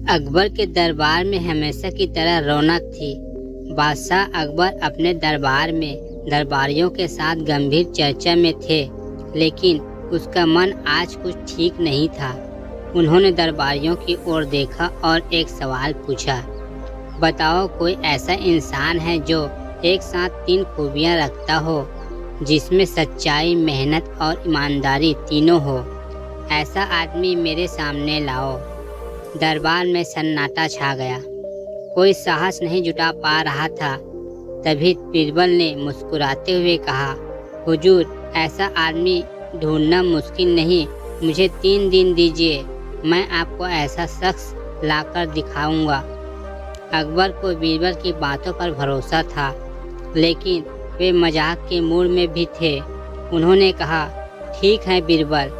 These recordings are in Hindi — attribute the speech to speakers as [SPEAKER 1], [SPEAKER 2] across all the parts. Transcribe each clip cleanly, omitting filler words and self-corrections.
[SPEAKER 1] अकबर के दरबार में हमेशा की तरह रौनक थी। बादशाह अकबर अपने दरबार में दरबारियों के साथ गंभीर चर्चा में थे, लेकिन उसका मन आज कुछ ठीक नहीं था। उन्होंने दरबारियों की ओर देखा और एक सवाल पूछा, बताओ कोई ऐसा इंसान है जो एक साथ 3 खूबियाँ रखता हो, जिसमें सच्चाई, मेहनत और ईमानदारी तीनों हो। ऐसा आदमी मेरे सामने लाओ। दरबार में सन्नाटा छा गया। कोई साहस नहीं जुटा पा रहा था। तभी बीरबल ने मुस्कुराते हुए कहा, हुजूर, ऐसा आदमी ढूंढना मुश्किल नहीं। मुझे 3 दिन दीजिए, मैं आपको ऐसा शख्स लाकर दिखाऊंगा। अकबर को बीरबल की बातों पर भरोसा था, लेकिन वे मजाक के मूड में भी थे। उन्होंने कहा, ठीक है बीरबल,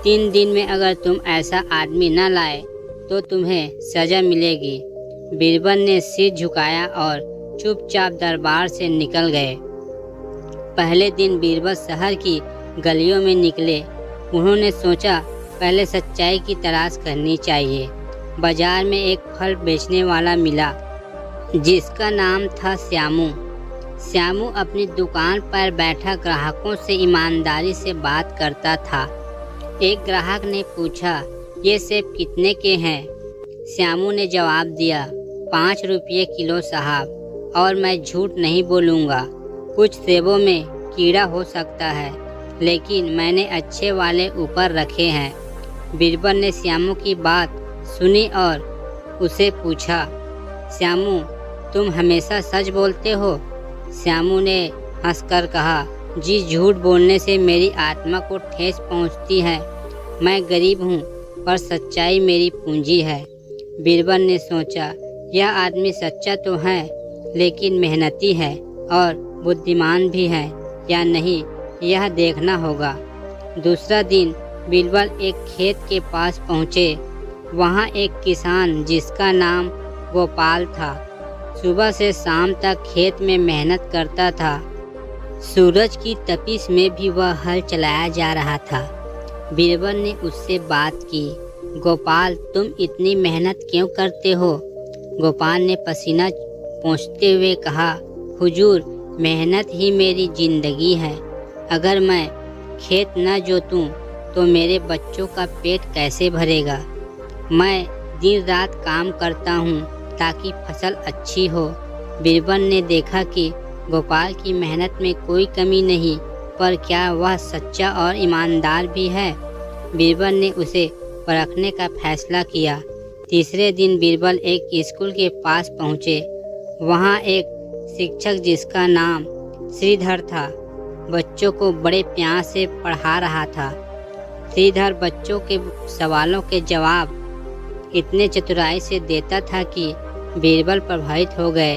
[SPEAKER 1] 3 दिन में अगर तुम ऐसा आदमी न लाए तो तुम्हें सजा मिलेगी। बीरबल ने सिर झुकाया और चुपचाप दरबार से निकल गए। पहले दिन बीरबल शहर की गलियों में निकले। उन्होंने सोचा, पहले सच्चाई की तलाश करनी चाहिए। बाजार में एक फल बेचने वाला मिला, जिसका नाम था श्यामू। श्यामू अपनी दुकान पर बैठा ग्राहकों से ईमानदारी से बात करता था। एक ग्राहक ने पूछा, ये सेब कितने के हैं? श्यामू ने जवाब दिया, 5 रुपये किलो साहब, और मैं झूठ नहीं बोलूँगा। कुछ सेबों में कीड़ा हो सकता है, लेकिन मैंने अच्छे वाले ऊपर रखे हैं। बीरबल ने श्यामू की बात सुनी और उसे पूछा, श्यामू, तुम हमेशा सच बोलते हो? श्यामू ने हंसकर कहा, जी, झूठ बोलने से मेरी आत्मा को ठेस पहुंचती है। मैं गरीब हूँ, पर सच्चाई मेरी पूंजी है। बीरबल ने सोचा, यह आदमी सच्चा तो है, लेकिन मेहनती है और बुद्धिमान भी है या नहीं, यह देखना होगा। दूसरा दिन बीरबल एक खेत के पास पहुँचे। वहाँ एक किसान, जिसका नाम गोपाल था, सुबह से शाम तक खेत में मेहनत करता था। सूरज की तपिश में भी वह हल चलाया जा रहा था। बीरबल ने उससे बात की, गोपाल, तुम इतनी मेहनत क्यों करते हो? गोपाल ने पसीना पोंछते हुए कहा, हुजूर, मेहनत ही मेरी जिंदगी है। अगर मैं खेत न जोतूं तो मेरे बच्चों का पेट कैसे भरेगा? मैं दिन रात काम करता हूँ ताकि फसल अच्छी हो। बीरबल ने देखा कि गोपाल की मेहनत में कोई कमी नहीं, पर क्या वह सच्चा और ईमानदार भी है? बीरबल ने उसे परखने का फैसला किया। तीसरे दिन बीरबल एक स्कूल के पास पहुँचे। वहाँ एक शिक्षक, जिसका नाम श्रीधर था, बच्चों को बड़े प्यार से पढ़ा रहा था। श्रीधर बच्चों के सवालों के जवाब इतने चतुराई से देता था कि बीरबल प्रभावित हो गए।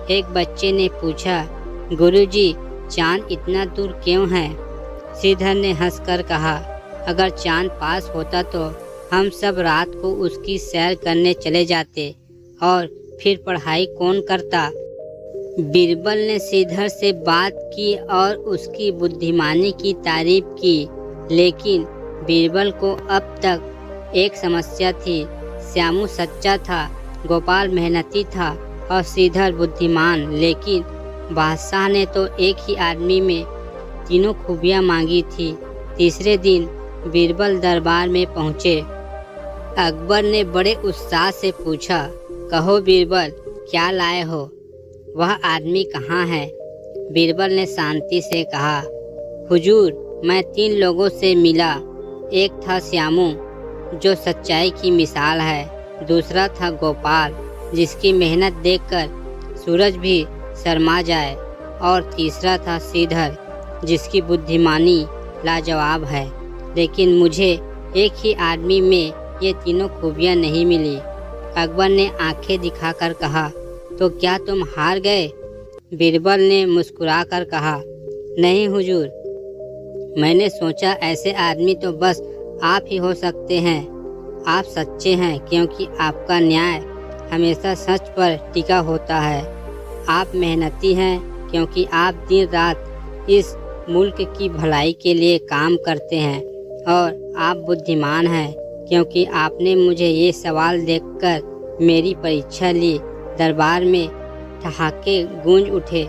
[SPEAKER 1] एक बच्चे ने पूछा, गुरुजी, चांद इतना दूर क्यों है? श्रीधर ने हंसकर कहा, अगर चांद पास होता तो हम सब रात को उसकी सैर करने चले जाते, और फिर पढ़ाई कौन करता? बीरबल ने श्रीधर से बात की और उसकी बुद्धिमानी की तारीफ की, लेकिन बीरबल को अब तक एक समस्या थी। श्यामू सच्चा था, गोपाल मेहनती था और श्रीधर बुद्धिमान, लेकिन बादशाह ने तो एक ही आदमी में तीनों खूबियाँ मांगी थी। तीसरे दिन बीरबल दरबार में पहुँचे। अकबर ने बड़े उत्साह से पूछा, कहो बीरबल, क्या लाए हो? वह आदमी कहाँ है? बीरबल ने शांति से कहा, हुजूर, मैं 3 लोगों से मिला। एक था श्यामू, जो सच्चाई की मिसाल है। दूसरा था गोपाल, जिसकी मेहनत देखकर सूरज भी शर्मा जाए। और तीसरा था श्रीधर, जिसकी बुद्धिमानी लाजवाब है। लेकिन मुझे एक ही आदमी में ये तीनों खूबियाँ नहीं मिली। अकबर ने आंखें दिखाकर कहा, तो क्या तुम हार गए? बीरबल ने मुस्कुराकर कहा, नहीं हुजूर, मैंने सोचा ऐसे आदमी तो बस आप ही हो सकते हैं। आप सच्चे हैं क्योंकि आपका न्याय हमेशा सच पर टिका होता है। आप मेहनती हैं क्योंकि आप दिन रात इस मुल्क की भलाई के लिए काम करते हैं, और आप बुद्धिमान हैं क्योंकि आपने मुझे ये सवाल देखकर मेरी परीक्षा ली। दरबार में ठहाके गूंज उठे।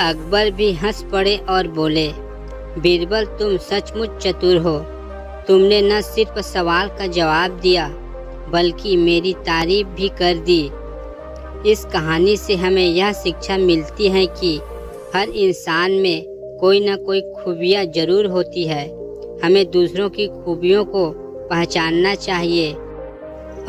[SPEAKER 1] अकबर भी हंस पड़े और बोले, बीरबल तुम सचमुच चतुर हो। तुमने न सिर्फ सवाल का जवाब दिया बल्कि मेरी तारीफ भी कर दी। इस कहानी से हमें यह शिक्षा मिलती है कि हर इंसान में कोई न कोई खूबियाँ जरूर होती है। हमें दूसरों की खूबियों को पहचानना चाहिए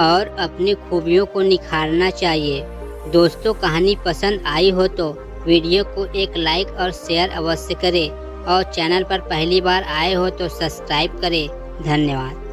[SPEAKER 1] और अपनी खूबियों को निखारना चाहिए। दोस्तों, कहानी पसंद आई हो तो वीडियो को एक लाइक और शेयर अवश्य करें और चैनल पर पहली बार आए हो तो सब्सक्राइब करें। धन्यवाद।